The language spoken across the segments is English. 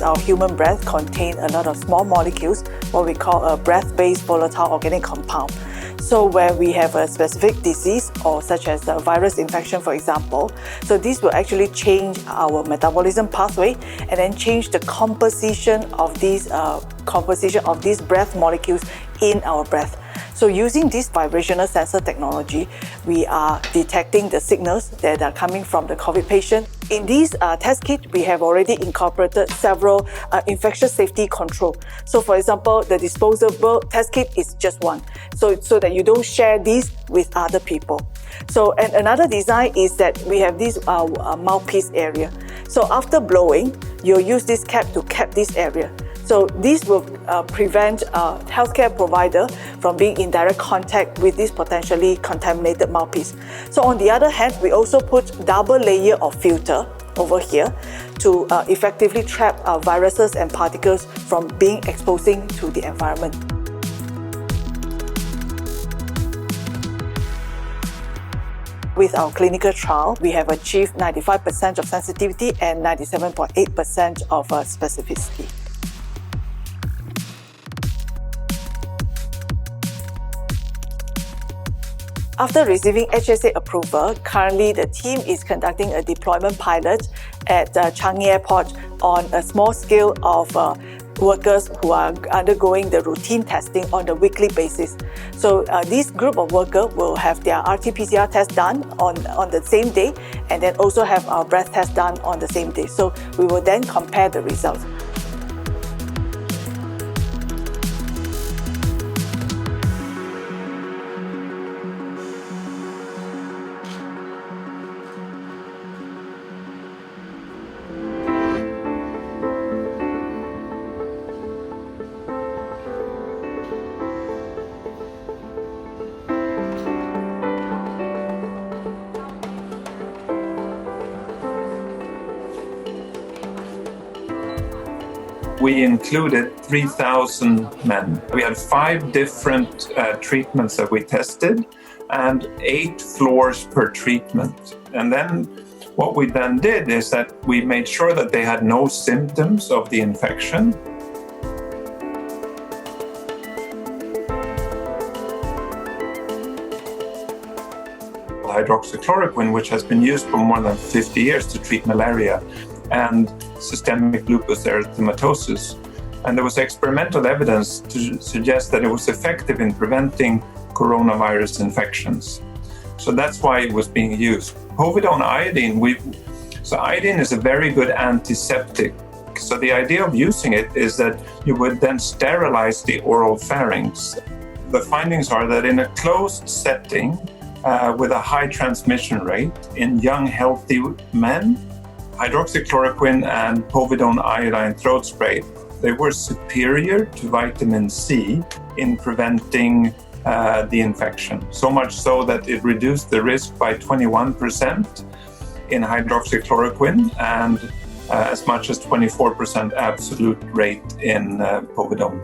our human breath contains a lot of small molecules, what we call a breath-based volatile organic compound. So where we have a specific disease or such as a virus infection, for example, so this will actually change our metabolism pathway and then change the composition of these breath molecules in our breath. So using this vibrational sensor technology, we are detecting the signals that are coming from the COVID patient. In this test kit, we have already incorporated several infectious safety control. So for example, the disposable test kit is just one, so that you don't share these with other people. So, and another design is that we have this mouthpiece area. So after blowing, you'll use this cap to cap this area. So this will prevent a healthcare provider from being in direct contact with this potentially contaminated mouthpiece. So on the other hand, we also put double layer of filter over here to effectively trap viruses and particles from being exposing to the environment. With our clinical trial, we have achieved 95% of sensitivity and 97.8% of specificity. After receiving HSA approval, currently the team is conducting a deployment pilot at Changi Airport on a small scale of workers who are undergoing the routine testing on a weekly basis. So this group of workers will have their RT PCR test done on the same day and then also have our breath test done on the same day. So we will then compare the results. We included 3,000 men. We had 5 different treatments that we tested and 8 floors per treatment. And then what we then did is that we made sure that they had no symptoms of the infection. Hydroxychloroquine, which has been used for more than 50 years to treat malaria and systemic lupus erythematosus. And there was experimental evidence to suggest that it was effective in preventing coronavirus infections. So that's why it was being used. Povidone iodine, so iodine is a very good antiseptic. So the idea of using it is that you would then sterilize the oral pharynx. The findings are that in a closed setting with a high transmission rate in young healthy men, hydroxychloroquine and povidone iodine throat spray, they were superior to vitamin C in preventing the infection. So much so that it reduced the risk by 21% in hydroxychloroquine and as much as 24% absolute rate in povidone.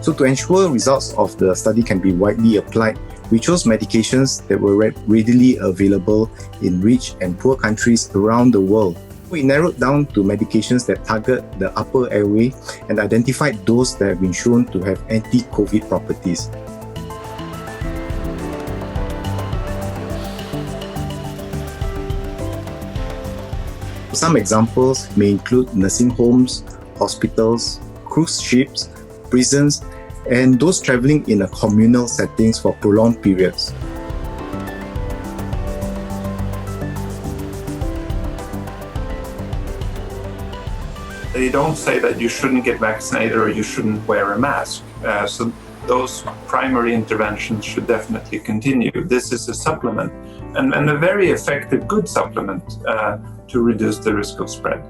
So to ensure results of the study can be widely applied, we chose medications that were readily available in rich and poor countries around the world. We narrowed down to medications that target the upper airway and identified those that have been shown to have anti-COVID properties. Some examples may include nursing homes, hospitals, cruise ships, prisons, and those travelling in a communal settings for prolonged periods. They don't say that you shouldn't get vaccinated or you shouldn't wear a mask. So those primary interventions should definitely continue. This is a supplement and a very effective, good supplement to reduce the risk of spread.